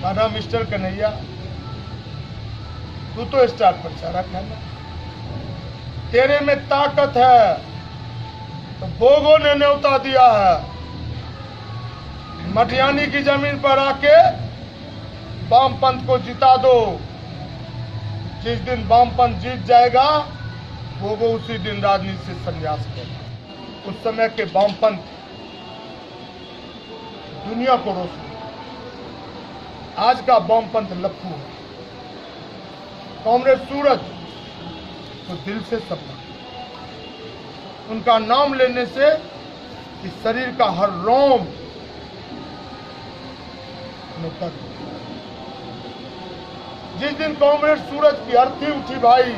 खाना मिस्टर कन्हैया, तू तो स्टार पर सारा खाना, तेरे में ताकत है तो बोगो ने न्योता दिया है, मटियानी की जमीन पर आके वामपंथ को जिता दो। जिस दिन वामपंथ जीत जाएगा बोगो उसी दिन राजनीति से संन्यास करेगा। उस समय के वामपंथ दुनिया को रोशन, आज का वामपंथ लप्पू है। कांग्रेस सूरज तो दिल से सपना, उनका नाम लेने से इस शरीर का हर रोम में दर्द। जिस दिन कांग्रेस सूरज की अर्थी उठी भाई,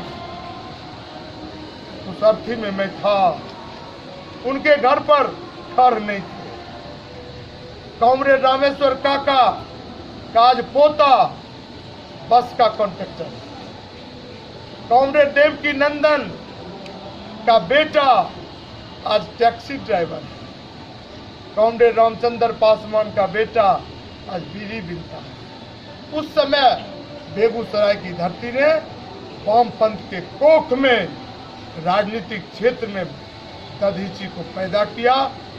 उस अर्थी में मैं था, उनके घर पर घर नहीं थे। कांग्रेस रामेश्वर काका का आज पोता बस का कॉन्ट्रैक्टर, कांग्रेस देवकी नंदन का बेटा आज टैक्सी ड्राइवर, कांग्रेस रामचंद्र पासवान का बेटा आज बीड़ी बिनता है। उस समय बेगूसराय की धरती ने वामपंथ के कोख में राजनीतिक क्षेत्र में दधीची को पैदा किया।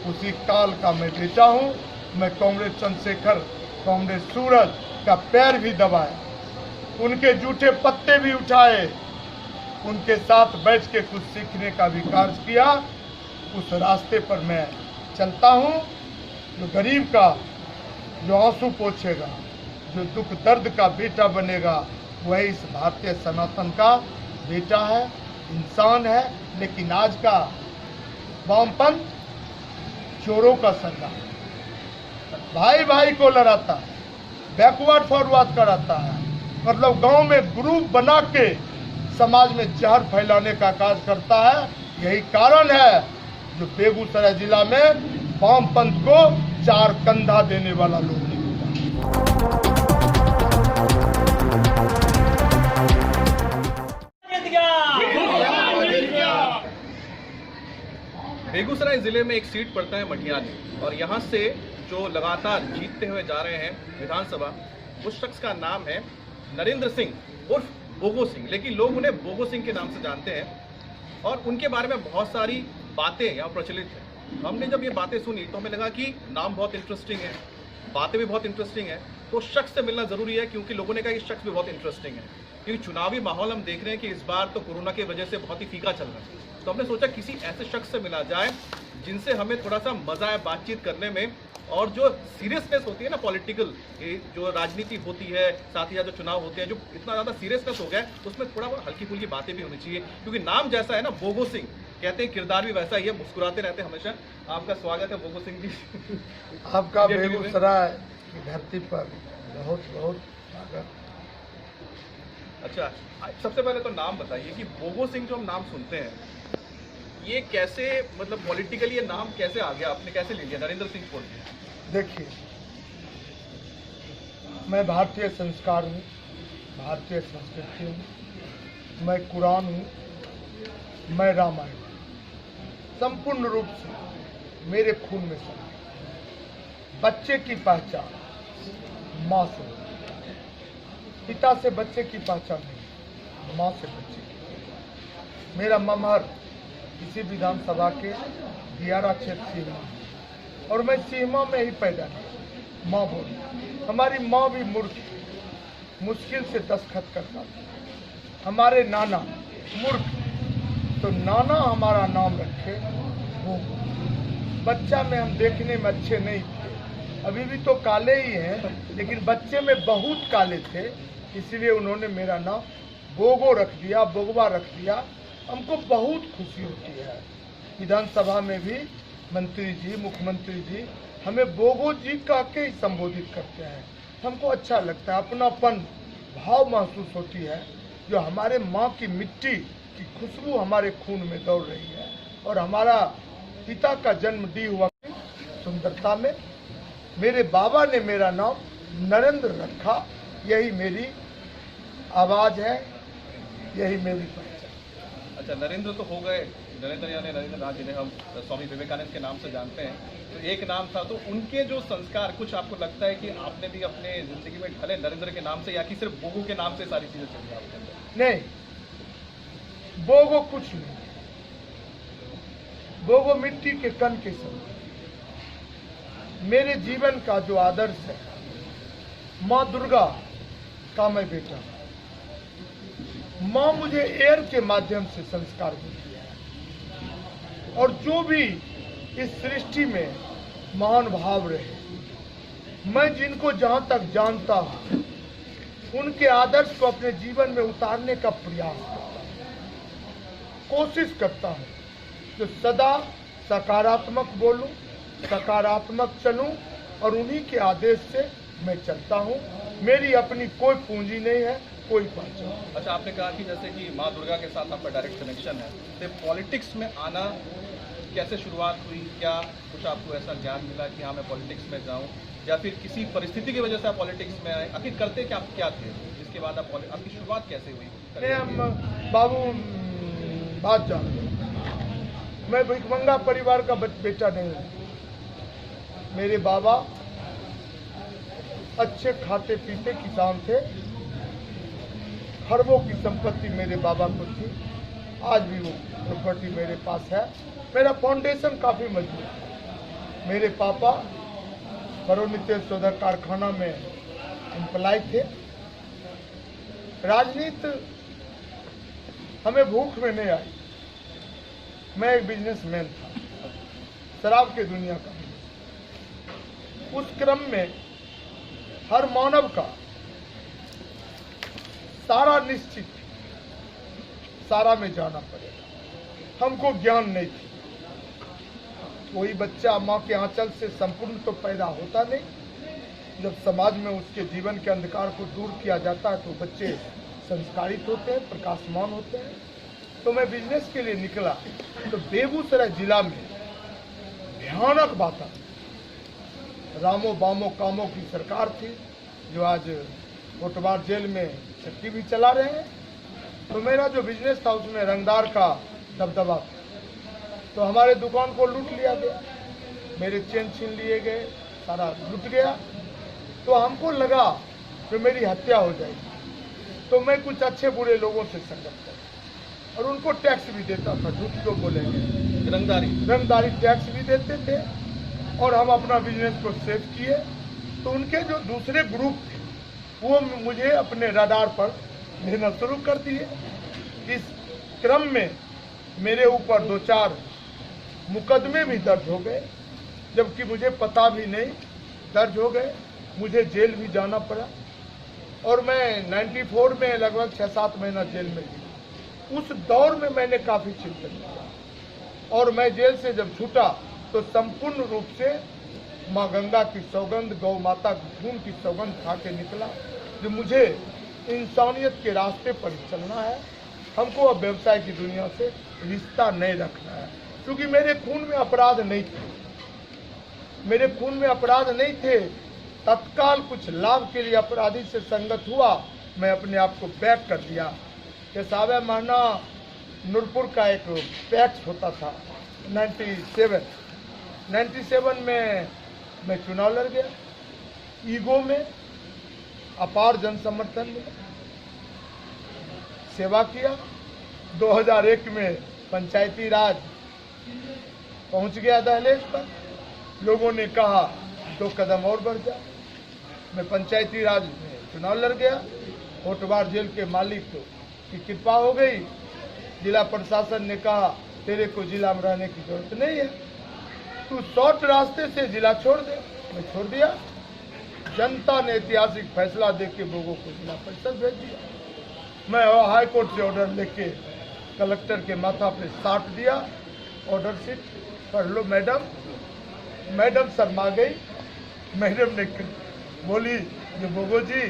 उसी काल का मैं बेटा हूं। मैं कांग्रेस चंद्रशेखर, कांग्रेस सूरज का पैर भी दबाया, उनके जूठे पत्ते भी उठाए, उनके साथ बैठ के कुछ सीखने का भी कार्य किया। उस रास्ते पर मैं चलता हूं। जो गरीब का जो आंसू पोंछेगा, जो दुख दर्द का बेटा बनेगा, वही इस भारतीय सनातन का बेटा है, इंसान है। लेकिन आज का वामपंथ चोरों का सरदार, भाई भाई को लड़ाता है, बैकवर्ड फॉरवर्ड कराता है, मतलब गांव में ग्रुप बना के समाज में जहर फैलाने का कार्य करता है। यही कारण है जो बेगूसराय जिला में वामपंथ को चार कंधा देने वाला लोग नहीं मिला। बेगूसराय जिले में एक सीट पड़ता है मटियानी, और यहाँ से जो लगातार जीतते हुए जा रहे हैं विधानसभा, उस शख्स का नाम है नरेंद्र सिंह उर्फ बोगो सिंह, लेकिन लोग उन्हें बोगो सिंह के नाम से जानते हैं। और उनके बारे में बहुत सारी बातें यहाँ प्रचलित हैं। हमने जब ये बातें सुनी तो हमें लगा कि नाम बहुत इंटरेस्टिंग है, बातें भी बहुत इंटरेस्टिंग है, तो शख्स से मिलना जरूरी है, क्योंकि लोगों ने कहा कि शख्स भी बहुत इंटरेस्टिंग है। क्योंकि चुनावी माहौल हम देख रहे हैं कि इस बार तो कोरोना की वजह से बहुत ही फीका चल रहा है, तो हमने सोचा किसी ऐसे शख्स से मिला जाए जिनसे हमें थोड़ा सा मजा आए बातचीत करने में, और जो सीरियसनेस होती है ना पॉलिटिकल, जो राजनीति होती है, साथ ही जो चुनाव होते हैं, जो इतना ज़्यादा सीरियसनेस हो गया है, उसमें थोड़ा हल्की फुल्की बातें भी होनी चाहिए। क्योंकि नाम जैसा है ना बोगो सिंह, कहते हैं किरदार भी वैसा ही है, मुस्कुराते रहते हैं हमेशा। आपका स्वागत है बोगो सिंह जी। आपका बेगूसराय की धरती पर बहुत बहुत स्वागत। अच्छा, सबसे पहले तो नाम बताइए कि बोगो सिंह जो हम नाम सुनते हैं, ये कैसे, मतलब पॉलिटिकली ये नाम कैसे आ गया, आपने कैसे ले लिया, नरेंद्र सिंह बोल दिया? देखिए, मैं भारतीय संस्कार हूँ, भारतीय संस्कृति हूँ, मैं कुरान हूँ, मैं रामायण, संपूर्ण रूप से मेरे खून में समा। बच्चे की पहचान माँ से, पिता से बच्चे की पहचान नहीं, माँ से बच्चे की। मेरा ममहर इसी विधानसभा के दियारा क्षेत्र सीमा, और मैं सीमा में ही पैदा हुआ। माँ बोली, हमारी माँ भी मूर्ख, मुश्किल से दस्तखत करता था। हमारे नाना मूर्ख, तो नाना हमारा नाम रखे वो। बच्चा में हम देखने में अच्छे नहीं थे, अभी भी तो काले ही हैं, लेकिन बच्चे में बहुत काले थे, इसलिए उन्होंने मेरा नाम बोगो रख दिया, बोगवा रख दिया। हमको बहुत खुशी होती है, विधानसभा में भी मंत्री जी, मुख्यमंत्री जी हमें बोगो जी कह के ही संबोधित करते हैं। हमको अच्छा लगता है, अपनापन भाव महसूस होती है, जो हमारे माँ की मिट्टी की खुशबू हमारे खून में दौड़ रही है, और हमारा पिता का जन्म दी हुआ सुंदरता में मेरे बाबा ने मेरा नाम नरेंद्र रखा। यही मेरी आवाज़ है, यही मेरी पहचान। अच्छा, नरेंद्र तो हो गए, नरेंद्र यानी नरेंद्र जिन्हें हम स्वामी विवेकानंद के नाम से जानते हैं, तो एक नाम था, तो उनके जो संस्कार कुछ आपको लगता है कि आपने भी अपने जिंदगी में ढले नरेंद्र के नाम से, या कि सिर्फ बोगो के नाम से सारी चीजें चली आपके अंदर? नहीं, बोगो कुछ नहीं, बोगो मिट्टी के कण के समान। मेरे जीवन का जो आदर्श है, माँ दुर्गा का मैं बेटा हूं। माँ मुझे एयर के माध्यम से संस्कार देती है, और जो भी इस सृष्टि में महान भाव रहे, मैं जिनको जहां तक जानता हूं, उनके आदर्श को अपने जीवन में उतारने का प्रयास करता हूं, कोशिश करता हूं जो सदा सकारात्मक बोलूं, सकारात्मक चलूं, और उन्हीं के आदेश से मैं चलता हूं। मेरी अपनी कोई पूंजी नहीं है, कोई पहचान। अच्छा, आपने कहा कि जैसे कि माँ दुर्गा के साथ आपका डायरेक्ट कनेक्शन है, तो पॉलिटिक्स में आना कैसे शुरुआत हुई? क्या कुछ आपको ऐसा ज्ञान मिला कि हाँ मैं पॉलिटिक्स में जाऊँ, या फिर किसी परिस्थिति की वजह से आप पॉलिटिक्स में आए? आखिर करते कि आप क्या थे, जिसके बाद आपकी शुरुआत कैसे हुई? नहीं, हम बाबू बात जानते, मैं भिखमंगा परिवार का बेटा नहीं हूँ। मेरे बाबा अच्छे खाते पीते किसान थे, खरबों की संपत्ति मेरे बाबा को थी, आज भी वो प्रॉपर्टी मेरे पास है। मेरा फाउंडेशन काफी मजबूत है। मेरे पापा करोनितेश सोडा कारखाना में एम्प्लॉय थे। राजनीति हमें भूख में नहीं आई, मैं एक बिजनेसमैन था, शराब की दुनिया का। उस क्रम में हर मानव का सारा निश्चित, सारा में जाना पड़ेगा। हमको ज्ञान नहीं थी। कोई बच्चा माँ के आंचल से संपूर्ण तो पैदा होता नहीं। जब समाज में उसके जीवन के अंधकार को दूर किया जाता है तो बच्चे संस्कारित होते हैं, प्रकाशमान होते हैं। तो मैं बिजनेस के लिए निकला, तो बेगूसराय जिला में भयानक बात आई। रामो बामो कामों की सरकार थी, जो आज कोटवार जेल में चक्की भी चला रहे हैं। तो मेरा जो बिजनेस था उसमें रंगदार का दबदबा था। तो हमारे दुकान को लूट लिया गया, मेरे चेन छीन लिए गए, सारा लूट गया। तो हमको लगा कि मेरी हत्या हो जाएगी। तो मैं कुछ अच्छे बुरे लोगों से संगत कर और उनको टैक्स भी देता था, झूठ क्यों बोलेंगे, रंगदारी टैक्स भी देते थे, और हम अपना बिजनेस को सेव किए। तो उनके जो दूसरे ग्रुप थे वो मुझे अपने रडार पर लेना शुरू कर दिए। इस क्रम में मेरे ऊपर 2-4 मुकदमे भी दर्ज हो गए, जबकि मुझे पता भी नहीं दर्ज हो गए। मुझे जेल भी जाना पड़ा, और मैं 94 में लगभग 6-7 महीना जेल में गया। उस दौर में मैंने काफ़ी चिंतन किया, और मैं जेल से जब छूटा तो संपूर्ण रूप से माँ गंगा की सौगंध, गौ माता की खून की सौगंध खा के निकला, जो मुझे इंसानियत के रास्ते पर चलना है। हमको अब व्यवसाय की दुनिया से रिश्ता नहीं रखना है, क्योंकि मेरे खून में अपराध नहीं थे। मेरे खून में अपराध नहीं थे। तत्काल कुछ लाभ के लिए अपराधी से संगत हुआ, मैं अपने आप को बैक कर दिया। कि सावे महीना नूरपुर का एक पैक्स होता था 97 में मैं चुनाव लड़ गया। ईगो में, अपार जन समर्थन में सेवा किया। 2001 में पंचायती राज पहुंच गया दहलीज पर। लोगों ने कहा 2 कदम और बढ़ जा। मैं पंचायती राज में चुनाव लड़ गया। कोटवार जेल के मालिक की कृपा हो गई। जिला प्रशासन ने कहा तेरे को जिला में रहने की जरूरत नहीं है, तू शॉर्ट रास्ते से जिला छोड़ दे। मैं छोड़ दिया। जनता ने ऐतिहासिक फैसला देके लोगों को जिला परिषद भेज दिया। मैं हाई कोर्ट से ऑर्डर लेके कलेक्टर के माथा पे साट दिया। ऑर्डर शीट पढ़ लो मैडम। मैडम शर्मा गई। मैडम ने बोली ये बोगो जी,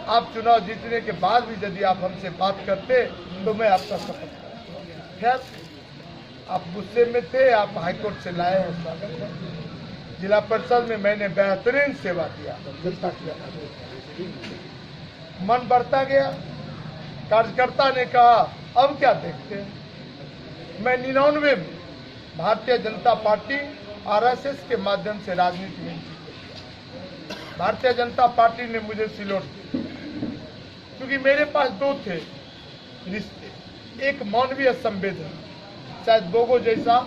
आप चुनाव जीतने के बाद भी यदि आप हमसे बात करते तो मैं आपका शपथ करता। खैर, आप गुस्से में थे, आप हाईकोर्ट से लाए हैं, स्वागत है। जिला परिषद में मैंने बेहतरीन सेवा दिया, जनता की मन बढ़ता गया। कार्यकर्ता ने कहा अब क्या देखते हैं, मैं 99 में भारतीय जनता पार्टी आरएसएस के माध्यम से राजनीति में एंट्री की। भारतीय जनता पार्टी ने मुझे सिलोट दिया क्योंकि मेरे पास दो थे रिश्ते, एक मानवीय संवेदना। शायद बोगो जैसा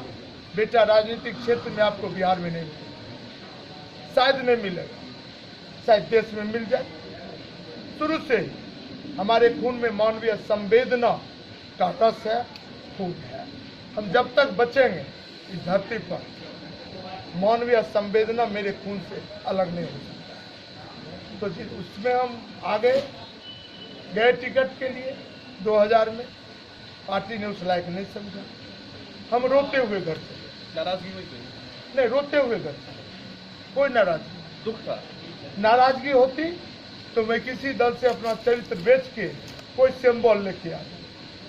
बेटा राजनीतिक क्षेत्र में आपको बिहार में नहीं मिलेगा, शायद नहीं मिलेगा, शायद देश में मिल जाए। शुरू से ही हमारे खून में मानवीय संवेदना का रस है, खून है। हम जब तक बचेंगे इस धरती पर, मानवीय संवेदना मेरे खून से अलग नहीं हो सकता। तो उसमें हम आगे गए टिकट के लिए 2000 में। पार्टी ने उस लायक नहीं समझा, हम रोते हुए घर से। नाराजगी हुई थी? नहीं, रोते हुए घर से, कोई नाराजगी, दुख था। नाराजगी होती तो मैं किसी दल से अपना चरित्र बेच के कोई सिंबल लेके आ गया,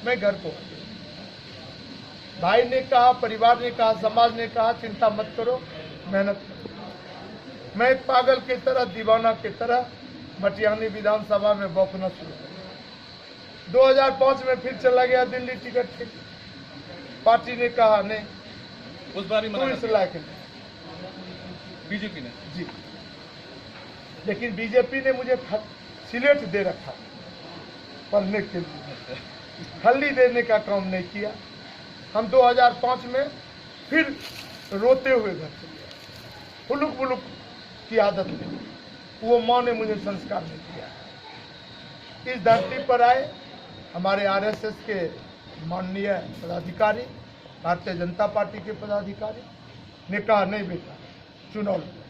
मैं घर को आ गया। भाई ने कहा, परिवार ने कहा, समाज ने कहा चिंता मत करो, मेहनत करो। मैं एक पागल की तरह, दीवाना की तरह मटियानी विधानसभा में बौखना शुरू कर। 2005 में फिर चला गया दिल्ली टिकट के लिए। पार्टी ने कहा नहीं, उस बार भी तो मना इस कर लायक नहीं। दिया बीजेपी ने। जी, लेकिन बीजेपी ने मुझे सिलेट दे रखा पढ़ने के लिए, खल्ली देने का काम नहीं किया। हम 2005 में फिर रोते हुए घर से गए। हुलुक बुलुक की आदत नहीं, वो माँ ने मुझे संस्कार नहीं किया। इस धरती पर आए हमारे आरएसएस के माननीय पदाधिकारी, भारतीय जनता पार्टी के पदाधिकारी ने कहा नहीं बेटा, चुनाव लड़ो,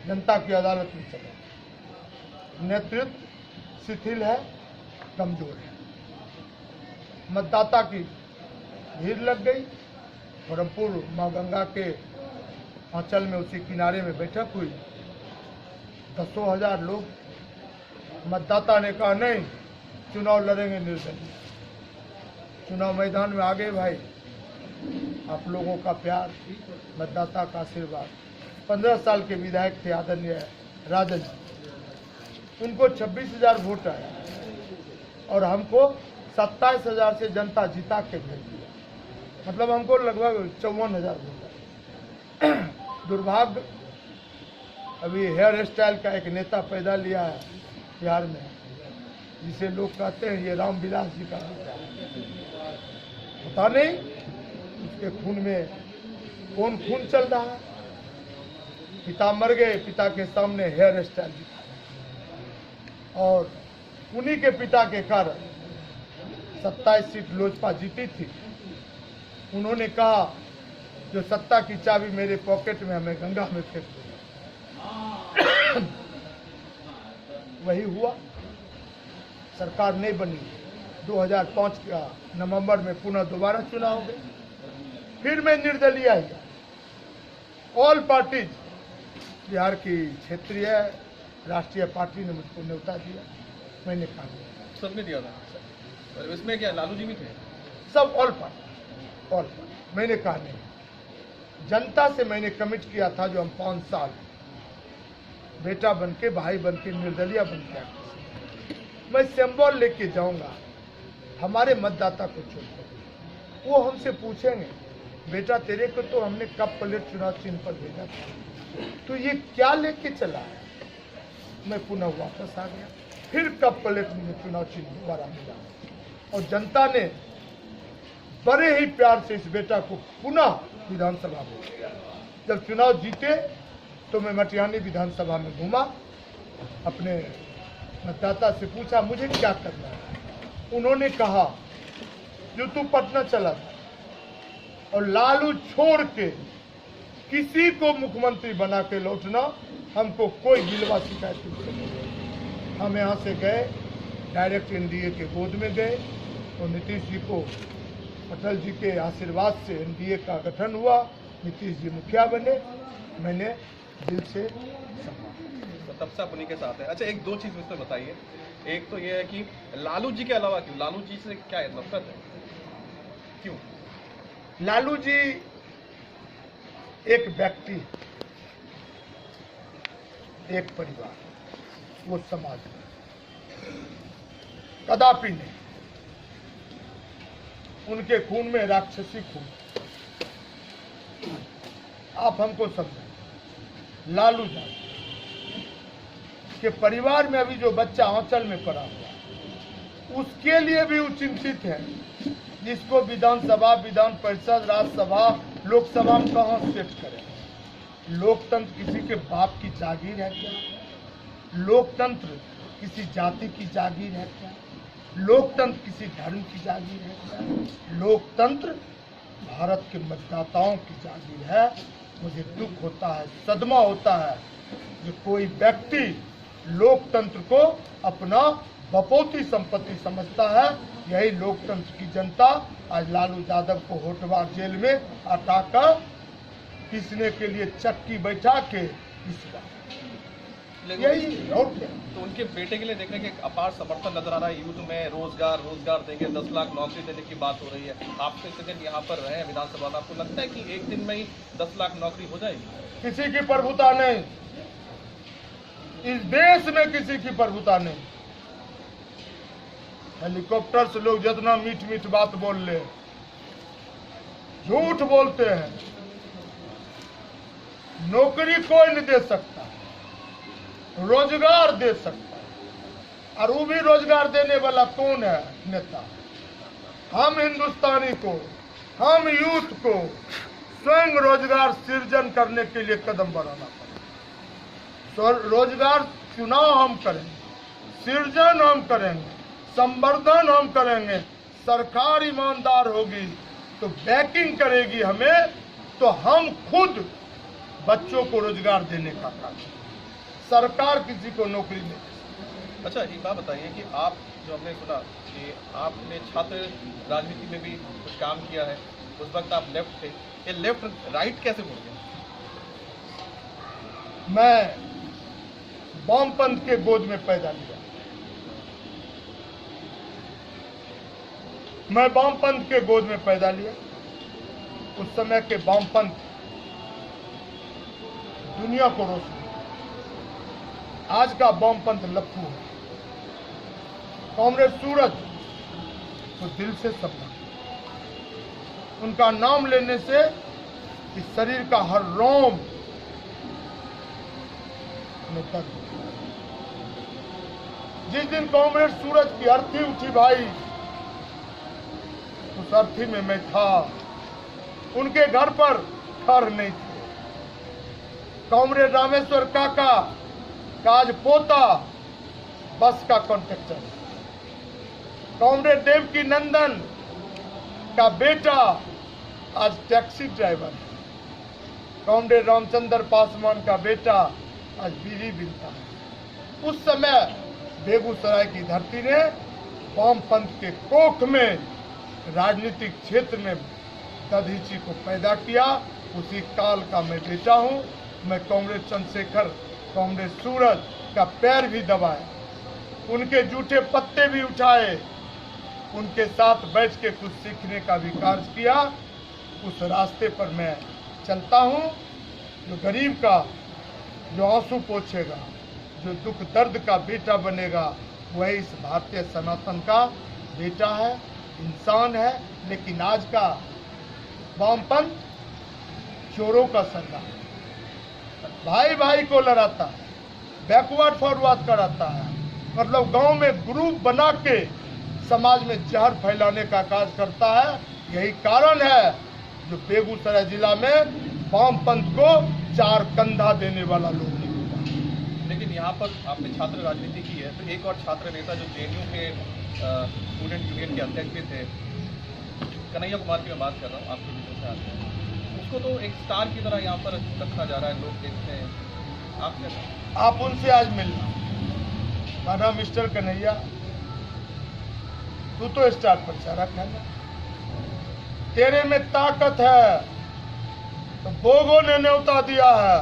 जनता की अदालत में चलो। नेतृत्व शिथिल है, कमजोर है। मतदाता की भीड़ लग गई। ब्रह्मपुर माँ गंगा के आंचल में उसी किनारे में बैठक हुई, 10,000 लोग। मतदाता ने कहा नहीं, चुनाव लड़ेंगे निर्दलीय। चुनाव मैदान में आ गए भाई, आप लोगों का प्यार, मतदाता का आशीर्वाद। 15 साल के विधायक थे आदरणीय राजन जी, उनको 26,000 वोट आया और हमको 27,000 से जनता जिता के भेज दिया। मतलब हमको लगभग 54,000 वोट आया। दुर्भाग्य, अभी हेयर स्टाइल का एक नेता पैदा लिया है बिहार में, जिसे लोग कहते हैं ये रामविलास जी का बेटा है। पता नहीं उसके खून में कौन खून चल रहा है। पिता मर गए, पिता के सामने हेयर स्टाइल दिखा, और उन्हीं के पिता के कारण 27 सीट लोजपा जीती थी। उन्होंने कहा जो सत्ता की चाबी मेरे पॉकेट में, हमें गंगा में फेंक दो। वही हुआ, सरकार नहीं बनी। 2005 का नवंबर में पुनः दोबारा चुनाव हो गए। फिर मैं निर्दलीय आया। ऑल पार्टीज, बिहार की क्षेत्रीय राष्ट्रीय पार्टी ने मुझको न्योता दिया, मैंने कहा सबने दिया था। और इसमें क्या लालू जी भी थे? सब ऑल पार्टी। मैंने कहा नहीं, जनता से मैंने कमिट किया था जो हम 5 साल बेटा बन के, भाई बन के, निर्दलीय बन के मैं सिंबल लेके जाऊंगा। हमारे मतदाता को छोड़, वो हमसे पूछेंगे बेटा तेरे को तो हमने कप प्लेट चुनाव चिन्ह पर भेजा था, तो ये क्या लेके चला है। मैं पुनः वापस आ गया, फिर कप प्लेट मुझे चुनाव चिन्ह दोबारा मिला, और जनता ने बड़े ही प्यार से इस बेटा को पुनः विधानसभा में। जब चुनाव जीते तो मैं मटियानी विधानसभा में घूमा, अपने मतदाता से पूछा मुझे क्या करना है। उन्होंने कहा जो तू पटना चला था और लालू छोड़ के किसी को मुख्यमंत्री बना के लौटना, हमको कोई गिलवा शिकायत नहीं। हम यहाँ से गए, डायरेक्ट एनडीए के गोद में गए, और नीतीश जी को, अटल जी के आशीर्वाद से एनडीए का गठन हुआ, नीतीश जी मुखिया बने। मैंने दिल से तो तब से आप उन्हीं के साथ हैं। अच्छा, एक दो चीज़ मुझसे बताइए। एक तो ये है कि लालू जी के अलावा क्यों, लालू जी से क्या नफरत है, क्यों? लालू जी एक व्यक्ति, एक परिवार, वो समाज में कदापि नहीं। उनके खून में राक्षसी खून। आप हमको समझें, लालू यादव के परिवार में अभी जो बच्चा आंचल में पड़ा हुआ, उसके लिए भी वो चिंतित है, जिसको विधानसभा, विधान परिषद, राज्यसभा, लोकसभा में कहाँ सेट करें। लोकतंत्र किसी के बाप की जागीर है क्या? लोकतंत्र किसी जाति की जागीर है क्या? लोकतंत्र किसी धर्म की जागीर है क्या? लोकतंत्र भारत के मतदाताओं की जागीर है। मुझे दुख होता है, सदमा होता है कि कोई व्यक्ति लोकतंत्र को अपना बपौती संपत्ति समझता है। यही लोकतंत्र की जनता आज लालू यादव को होटवार जेल में हटाकर पीसने के लिए चक्की बैठा के इस बार यही और क्या। तो उनके बेटे के लिए देखने के अपार समर्थन नजर आ रहा है। यूथ में रोजगार देंगे, 10 लाख नौकरी देने की बात हो रही है। आप तो इतने दिन यहाँ पर रहे हैं विधानसभा में, आपको लगता है कि एक दिन में ही 10 लाख नौकरी हो जाएगी? किसी की प्रभुता नहीं, इस देश में किसी की प्रभुता नहीं। हेलीकॉप्टर से लोग जितना मीठ मीठ बात बोल ले, झूठ बोलते हैं। नौकरी कोई नहीं दे सकता, रोजगार दे सकता है। और वो भी रोजगार देने वाला कौन है? नेता। हम हिंदुस्तानी को, हम यूथ को स्वयं रोजगार सृजन करने के लिए कदम बढ़ाना पड़ेगा। रोजगार चुनाव हम करेंगे, सृजन हम करेंगे, संवर्धन हम करेंगे। सरकार ईमानदार होगी तो बैकिंग करेगी हमें, तो हम खुद बच्चों को रोजगार देने का काम। सरकार किसी को नौकरी नहीं। अच्छा, एक बात बताइए कि आप जो हमने सुना कि आपने छात्र राजनीति में भी कुछ काम किया है, उस वक्त आप लेफ्ट थे, ये लेफ्ट राइट कैसे मुड़ गया? मैं वामपंथ के गोद में पैदा लिया। मैं वामपंथ के गोद में पैदा लिया। उस समय के वामपंथ दुनिया को रोशन, आज का वामपंथ लप्पू है। कांग्रेस सूरज तो दिल से समझा, उनका नाम लेने से इस शरीर का हर रोम में दर्द। जिस दिन कांग्रेस सूरज की अर्थी उठी भाई, उस अर्थी में मैं था। उनके घर पर घर नहीं थे। कांग्रेस रामेश्वर काका का आज पोता बस का कॉन्ट्रैक्टर, कांग्रेस देवकी नंदन का बेटा आज टैक्सी ड्राइवर है, कांग्रेस रामचंद्र पासवान का बेटा आज बिजली बिकता है। उस समय बेगूसराय की धरती ने वामपंथ के कोख में राजनीतिक क्षेत्र में दधीची को पैदा किया। उसी काल का मैं बेटा हूं। मैं कांग्रेस चंद्रशेखर, कांग्रेस सूरज का पैर भी दबाया, उनके जूठे पत्ते भी उठाए, उनके साथ बैठ के कुछ सीखने का भी कार्य किया। उस रास्ते पर मैं चलता हूं। जो गरीब का जो आंसू पोंछेगा, जो दुख दर्द का बेटा बनेगा, वही इस भारतीय सनातन का बेटा है, इंसान है। लेकिन आज का वामपंथ चोरों का सरदार, भाई भाई को लड़ाता है, बैकवर्ड फॉरवर्ड कराता है। मतलब गांव में ग्रुप बना के समाज में जहर फैलाने का कार्य करता है। यही कारण है जो बेगूसराय जिला में वामपंथ को 4 कंधा देने वाला लोग नहीं होता। लेकिन यहाँ पर आपने छात्र राजनीति की है, तो एक और छात्र नेता जो जेएनयू के स्टूडेंट यूनियन के अध्यक्ष भी थे, कन्हैया कुमार की मैं बात कर रहा हूँ, आपके बीच से आते हैं, उसको तो एक स्टार की तरह यहाँ पर रखा जा रहा है, लोग देखते हैं। आप उनसे आज मिलना, माना मिस्टर कन्हैया, तू तो स्टार प्रचारक है ना, तेरे में ताकत है। तो बोगो ने न्योता दिया है,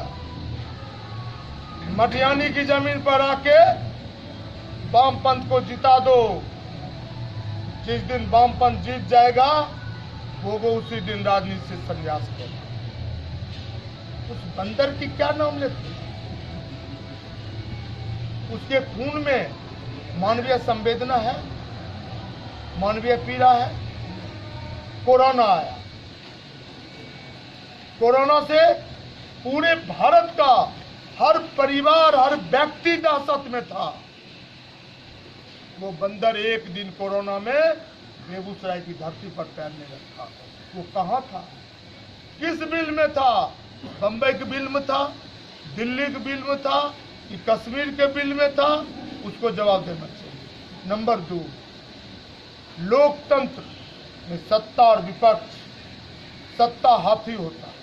मटियानी की जमीन पर आके वामपंथ को जिता दो। जिस दिन वामपंथ जीत जाएगा, बोगो उसी दिन राजनीति से संन्यास करेगा। उस बंदर की क्या नाम लेते, उसके खून में मानवीय संवेदना है, मानवीय पीड़ा है। कोरोना आया। कोरोना से पूरे भारत का हर परिवार, हर व्यक्ति दहशत में था। वो बंदर एक दिन कोरोना में बेगूसराय की धरती पर पैर नहीं रखा। वो कहाँ था, किस बिल में था? बंबई के बिल में था, दिल्ली के बिल में था कि कश्मीर के बिल में था? उसको जवाब देना चाहिए। नंबर 2, लोकतंत्र में सत्ता और विपक्ष, सत्ता हाथी होता है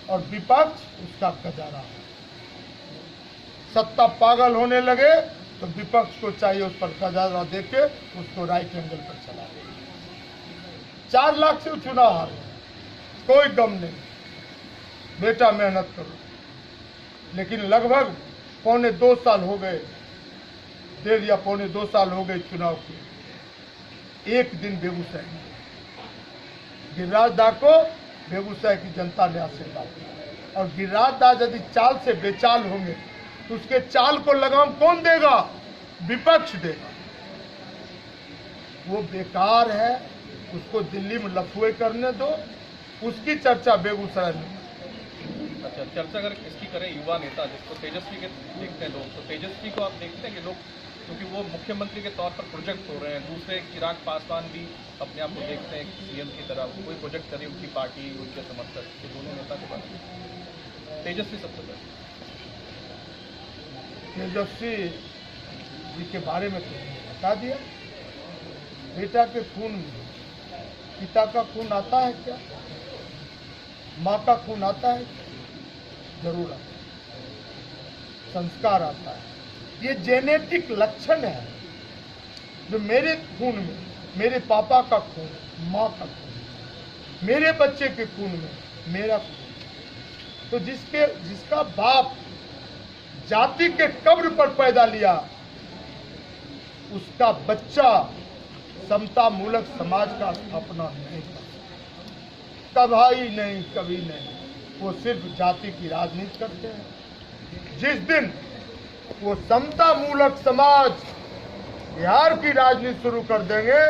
और विपक्ष उसका गजारा है। सत्ता पागल होने लगे तो विपक्ष को चाहिए उस पर गजारा देके उसको राइट एंगल पर चला दे। 4 लाख से चुनाव हार, कोई गम नहीं, बेटा मेहनत करो। लेकिन लगभग 1.25 साल हो गए, 1.5 या 2.25 साल हो गए चुनाव के। एक दिन बेगूसराय में गिरिराज दा को बेगूसराय की जनता ने आशीर्वाद दिया। और गिरिराज दा यदि चाल से बेचाल होंगे तो उसके चाल को लगाम कौन देगा? विपक्ष देगा। वो बेकार है, उसको दिल्ली में लफुए करने दो, उसकी चर्चा बेगूसराय में। अच्छा, चर्चा अगर इसकी करें युवा नेता जिसको तेजस्वी के देखते हैं लोग, तो तेजस्वी को आप देखते हैं कि लोग, क्योंकि वो मुख्यमंत्री के तौर पर प्रोजेक्ट हो रहे हैं, दूसरे चिराग पासवान भी अपने आप को देखते हैं सीएम की तरह, कोई प्रोजेक्ट करे उनकी पार्टी, उनके समर्थक, तो दोनों नेता के बारे में तेजस्वी सबसे पहले। तेजस्वी जी के बारे में तो बता दिया। बेटा के खून में पिता का खून आता है क्या? माँ का खून आता है? जरूर आता है। संस्कार आता है। ये जेनेटिक लक्षण है जो मेरे खून में, मेरे पापा का खून, माँ का खून, मेरे बच्चे के खून में मेरा खून। तो जिसका बाप जाति के कब्र पर पैदा लिया, उसका बच्चा समता मूलक समाज का स्थापना नहीं कर सकता। कभी नहीं, कभी नहीं। वो सिर्फ जाति की राजनीति करते हैं। जिस दिन वो समता मूलक समाज बिहार की राजनीति शुरू कर देंगे,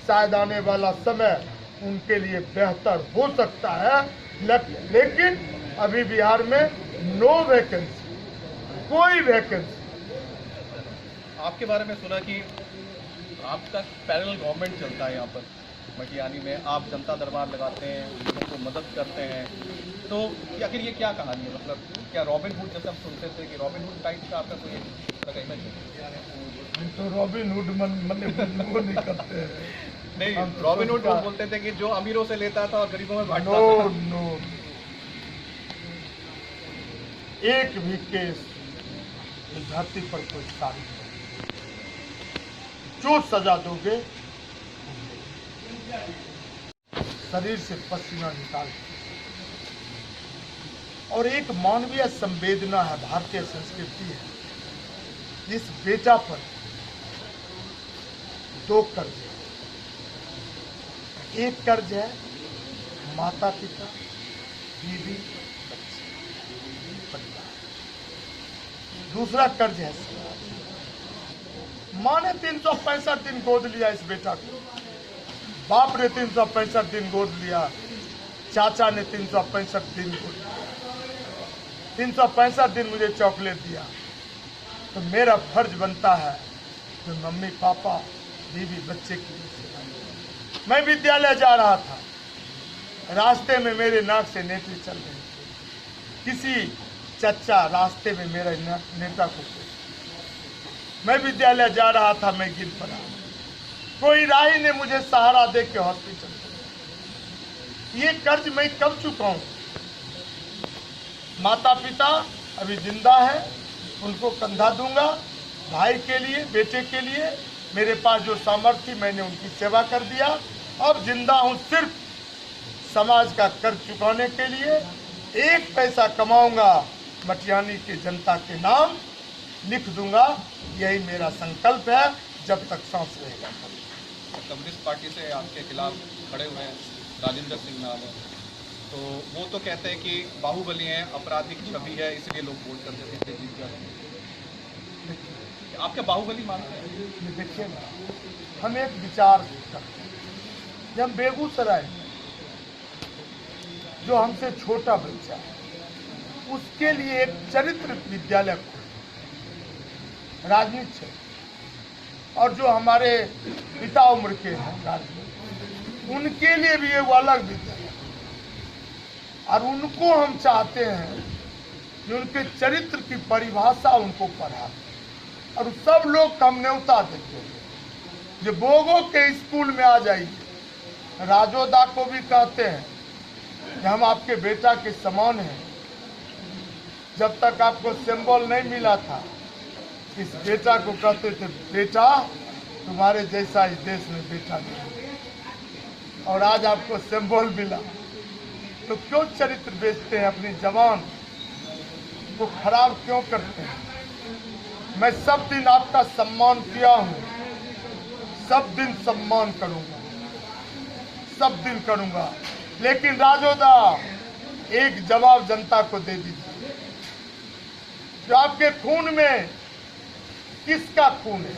शायद आने वाला समय उनके लिए बेहतर हो सकता है। लेकिन अभी बिहार में नो वैकेंसी, कोई वैकेंसी। आपके बारे में सुना कि आपका पैरेलल गवर्नमेंट चलता है यहाँ पर मटियानी में, आप जनता दरबार लगाते हैं, लोगों को मदद करते हैं, तो आखिर ये क्या कहानी है? मतलब क्या रॉबिन हुड, जैसे हम सुनते थे कि रॉबिन हुड टाइप का आपका कोई तरह का इमेज है? तो रॉबिन हुड वो नहीं करते हैं। नहीं, रॉबिन हुड वो बोलते थे कि जो अमीरों से लेता था और गरीबों में बांटता था। नो, एक भी केस इस धरती पर कोई साबित नहीं। जो सजा दोगे, शरीर से पसीना निकाल, और एक मानवीय संवेदना है, भारतीय संस्कृति है। इस बेटा पर 2 कर्ज है। एक कर्ज है माता पिता, बीवी, बच्चे, परिवार। दूसरा कर्ज है समाज। माँ ने 365 दिन गोद लिया इस बेटा को, बाप ने 365 दिन गोद लिया, चाचा ने 365 दिन गोद लिया, 365 दिन मुझे चॉकलेट दिया। तो मेरा फर्ज बनता है कि मम्मी पापा, बीवी, बच्चे की सेवा। मैं विद्यालय जा रहा था, रास्ते में मेरे नाक से नेत्री चल रही थी। किसी चचा रास्ते में मेरे नेता को, मैं विद्यालय जा रहा था, मैं गिर पड़ा। कोई राही ने मुझे सहारा दे के हॉस्पिटल। ये कर्ज मैं कब चुकाऊं? माता पिता अभी जिंदा है, उनको कंधा दूंगा। भाई के लिए, बेटे के लिए मेरे पास जो सामर्थ्य, मैंने उनकी सेवा कर दिया। अब जिंदा हूं सिर्फ समाज का कर्ज चुकाने के लिए। 1 पैसा कमाऊंगा, मटियानी की जनता के नाम लिख दूंगा। यही मेरा संकल्प है जब तक सांस रहेगा। कम्युनिस्ट पार्टी से आपके खिलाफ खड़े हुए हैं, राजेंद्र सिंह नाम है, तो वो तो कहते हैं कि बाहुबली हैं, आपराधिक छवि है, इसलिए लोग वोट कर देते थे, जीत जाते। आपके बाहुबली मानते हैं? देखिए ना, हम एक विचार करते हैं, जब बेगूसराय में जो हमसे छोटा बच्चा है उसके लिए एक चरित्र विद्यालय खोले राजनीति क्षेत्र, और जो हमारे पिता उम्र के हैं राजनीति, उनके लिए भी एक अलग विद्यालय, और उनको हम चाहते हैं कि उनके चरित्र की परिभाषा उनको पढ़ा, और सब लोग का हम न्योता देते हैं जो बोगो के स्कूल में आ जाइए। राजोदा को भी कहते हैं कि हम आपके बेटा के समान हैं। जब तक आपको सिंबल नहीं मिला था, इस बेटा को कहते थे बेटा तुम्हारे जैसा इस देश में बेटा नहीं, और आज आपको सिंबल मिला तो क्यों चरित्र बेचते हैं, अपनी जवान को खराब क्यों करते हैं? मैं सब दिन आपका सम्मान किया हूँ, सब दिन सम्मान करूंगा, सब दिन करूंगा, लेकिन राजोदा एक जवाब जनता को दे दीजिए, जो आपके खून में किसका खून है?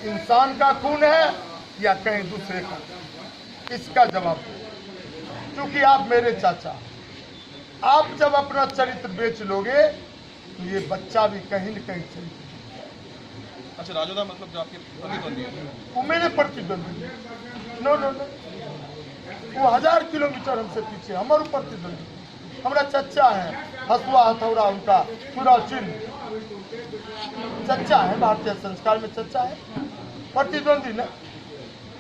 इंसान का खून है या कहीं दूसरे का? इसका जवाब दो। क्योंकि आप मेरे चाचा, आप जब अपना चरित्र बेच लोगे तो ये बच्चा भी कहीं न कहीं चरित्र। अच्छा, राजोदा मतलब जो आपके प्रतिद्वंदी है? वो मेरे प्रतिद्वंदी। नो नो नो, वो 1000 किलोमीटर हमसे पीछे, हमारे प्रतिद्वंदी। हमारा चच्चा है, हसुआ हथौड़ा उनका पूरा चिन्ह, चच्चा है, भारतीय संस्कार में चच्चा है, प्रतिद्वंदी न।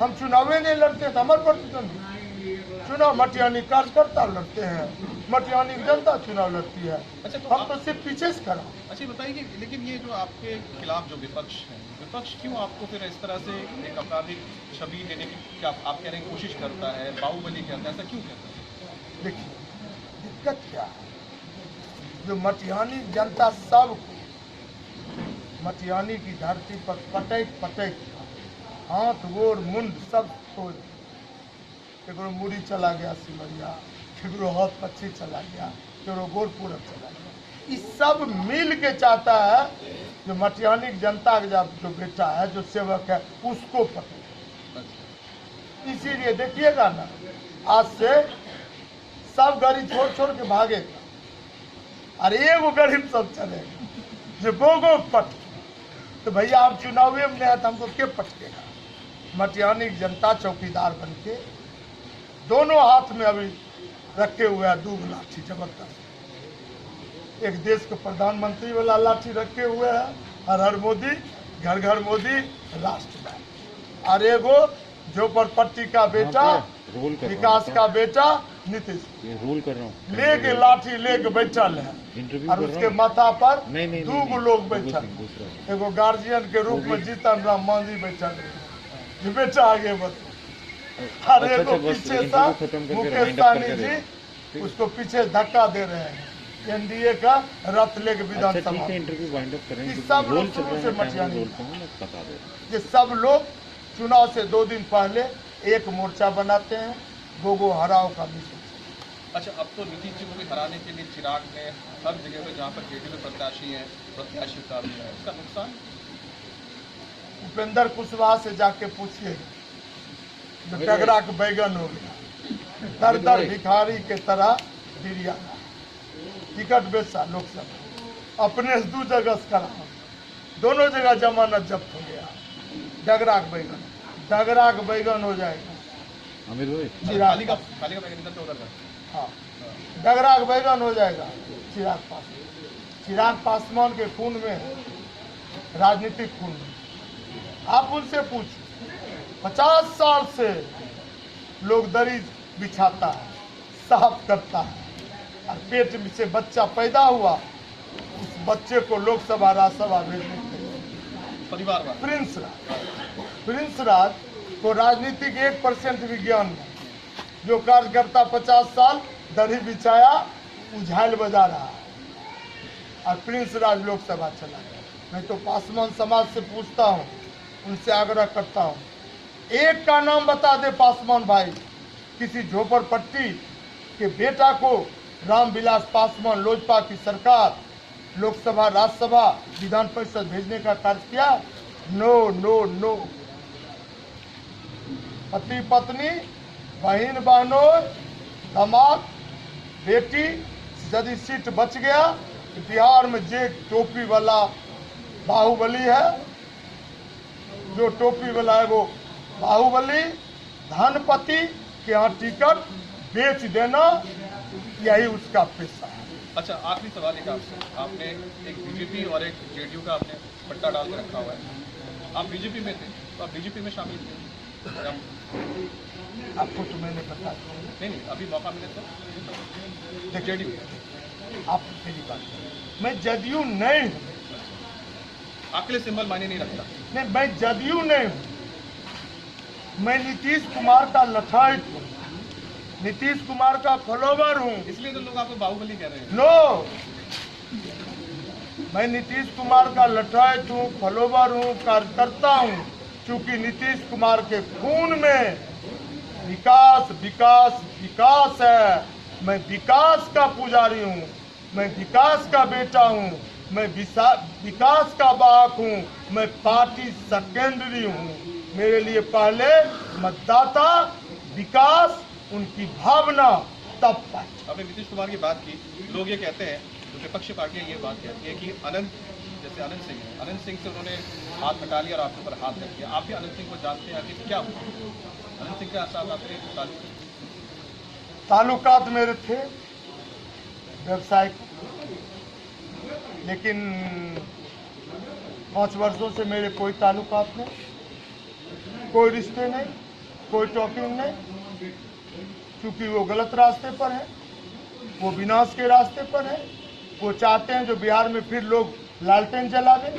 हम चुनाव नहीं लड़ते थे, हमारे प्रतिद्वंदी। चुनाव मटियानी कार्यकर्ता लड़ते हैं, मटियानी जनता चुनाव लड़ती है। अच्छा, तो हम तो सिर्फ पीछे से खड़ा। अच्छा, बताइए कि लेकिन ये जो आपके खिलाफ जो विपक्ष है, विपक्ष क्यों आपको फिर इस तरह से एक आपराधिक छवि देने की क्या आप कह रहे हैं कोशिश करता है, बाहुबली कहता है, ऐसा क्यों कहता है? देखिए दिक्कत क्या है, जो मटियानी जनता सब मटियानी की धरती पर पटक पटक हाथ गोड़ मुंड सब तोड़, केकरो मुड़ी चला गया सिमरिया, केकरो हाथ पक्षी चला गया, केकरो गोड़ पूरब चला गया। इस सब मिल के चाहता है जो मटियानी जनता का जो बेटा है, जो सेवक है, उसको पकड़े। इसीलिए देखिएगा ना, आज से सब गाड़ी छोड़ छोड़ के भागेगा, और एगो गरीब सब चलेगा जो बोगो पट। तो भैया आप चुनाव में नहीं आते, हमको क्या पटकेगा? मटियानी जनता चौकीदार बन के दोनों हाथ में अभी रखे हुए हैं 2 लाठी जबरदस्त। एक देश के प्रधानमंत्री वाला लाठी रखे हुए हैं, हर हर मोदी, घर घर मोदी, राष्ट्रवाद, और एगो झोपड़पट्टी का बेटा, विकास का बेटा नीतीश, रूल कर रहा हूँ, लेके लाठी लेके बैठल है, और उसके माथा पर 2 लोग बैठल, एगो गार्जियन के रूप में जीतन राम मांझी बैठल है। बेटा आगे बता, अरे अच्छा, पीछे था मुकेश सहनी जी, उसको पीछे धक्का दे रहे हैं, एनडीए का रथ लेके विधानसभा। इंटरव्यू वाइंड अप करेंगे, सब रोल लोग चल शुरू रहा से है, मटियानी रोल पे मैं बता दे रहा हूँ। ये सब लोग चुनाव से 2 दिन पहले एक मोर्चा बनाते हैं, गोगो हराओ का मिशन। अच्छा, अब तो नीतीश जी को भी हराने के लिए चिराग ने हर जगह पे जहाँ पर जेडीयू में प्रत्याशी उतार दिया है, इसका नुकसान? उपेंद्र कुशवाहा से जाके पूछिए, जो टगरा के बैगन हो गया, दर दर भिखारी के तरह बिरिया टिकट बेचा लोकसभा, अपने 2 जगह से करा, दोनों जगह जमानत जब्त हो गया। डगरा के बैगन, डगरा के बैगन हो जाएगा। अमित भाई, खाली का बैगन निकल के उधर का। हाँ, डगरा के बैगन हो जाएगा। चिराग पासवान के खून में, राजनीतिक खून में, आप उनसे पूछो, 50 साल से लोग दरी बिछाता है, साफ करता है, और पेट में से बच्चा पैदा हुआ, उस बच्चे को लोकसभा राज्यसभा भेजने के लिए परिवारवाद। प्रिंस राज को राजनीतिक 1% विज्ञान में, जो कार्यकर्ता 50 साल दरी बिछाया, उझाल बजा रहा है, और प्रिंस राज लोकसभा चला गया। मैं तो पासवान समाज से पूछता हूँ, उनसे आग्रह करता हूँ, एक का नाम बता दे पासवान भाई, किसी झोपड़पट्टी के बेटा को रामविलास पासवान लोजपा की सरकार लोकसभा, राज्यसभा, विधान परिषद भेजने का कार्य किया? No no no. पति पत्नी, बहन बहनों, दामाद, बेटी, यदि सीट बच गया तो बिहार में जे टोपी वाला बाहुबली है, जो टोपी वाला है वो बाहुबली, धनपति के यहाँ टिकट बेच देना, यही उसका पेशा है। अच्छा, आखिरी सवाल एक आपसे, आपने एक बीजेपी और एक जेडीयू का आपने पट्टा डाल के रखा हुआ है। आप बीजेपी में थे, तो आप बीजेपी में शामिल थे? आपको तो मैंने बताया नहीं, अभी मौका मिले तो जेडीयू। आप मेरी बात करें, मैं जदयू नहीं हूँ। आपके लिए सिंबल मायने नहीं रखता? नहीं, मैं जदयू नहीं हूँ। मैं नीतीश कुमार का लठाइत हूँ, नीतीश कुमार का फॉलोवर हूँ। इसलिए तो लोग आपको बाहुबली कह रहे हैं। नो, मैं नीतीश कुमार का लठाइत हूँ, फॉलोवर हूँ, कार्यकर्ता हूँ। क्योंकि नीतीश कुमार के खून में विकास विकास विकास है। मैं विकास का पुजारी हूँ, मैं विकास का बेटा हूँ, मैं विकास का बाहक हूँ, मैं पार्टी सेकेंडरी हूँ। मेरे लिए पहले मतदाता, विकास, उनकी भावना, तब पार्टी। आपने नीतीश कुमार की बात की, लोग ये कहते हैं, जो विपक्षी पार्टियां ये बात कहती है कि अनंत, जैसे अनंत सिंह है, अनंत सिंह से उन्होंने हाथ हटा लिया और आपके ऊपर हाथ रख दिया। आप भी अनंत सिंह को जानते हैं, आखिर क्या हुआ? अनंत सिंह के साथ आपके ताल्लुकात मेरे थे व्यवसायिक, लेकिन 5 वर्षों से मेरे कोई ताल्लुकात नहीं, कोई रिश्ते नहीं, कोई टॉकिंग नहीं। क्योंकि वो गलत रास्ते पर है, वो विनाश के रास्ते पर है। वो चाहते हैं जो बिहार में फिर लोग लालटेन जलावे,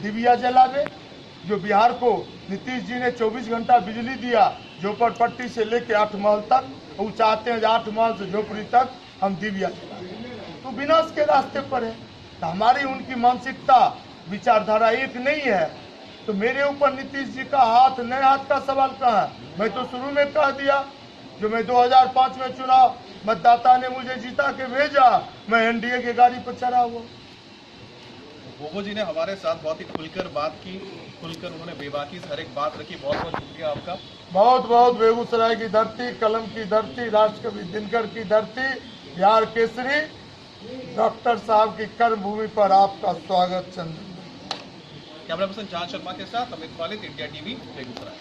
दिविया जलावे। जो बिहार को नीतीश जी ने 24 घंटा बिजली दिया, झोपड़पट्टी से लेके 8 महल तक, वो चाहते हैं 8 महल से झोपड़ी तक हम दिविया जलाएं। तो विनाश के रास्ते पर है। तो हमारी उनकी मानसिकता, विचारधारा एक नहीं है। तो मेरे ऊपर नीतीश जी का हाथ नए हाथ का सवाल कहाँ है? मैं तो शुरू में कह दिया, जो मैं 2005 में चुनाव मतदाता ने मुझे जीता के भेजा, मैं एनडीए की गाड़ी पर चढ़ा हुआ। बोगो जी ने हमारे साथ बहुत ही खुलकर बात की, खुलकर उन्होंने बेबाकी से हर एक बात रखी। बहुत बहुत शुक्रिया आपका। बहुत बहुत बेगूसराय की धरती, कलम की धरती, राष्ट्रकवि दिनकर की धरती, बिहार केसरी डॉक्टर साहब की कर्म भूमि पर आपका स्वागत। चंद्र कैमरा पर्सन जहां शर्मा के साथ अमित वालिद, इंडिया टीवी, बेगूसराय।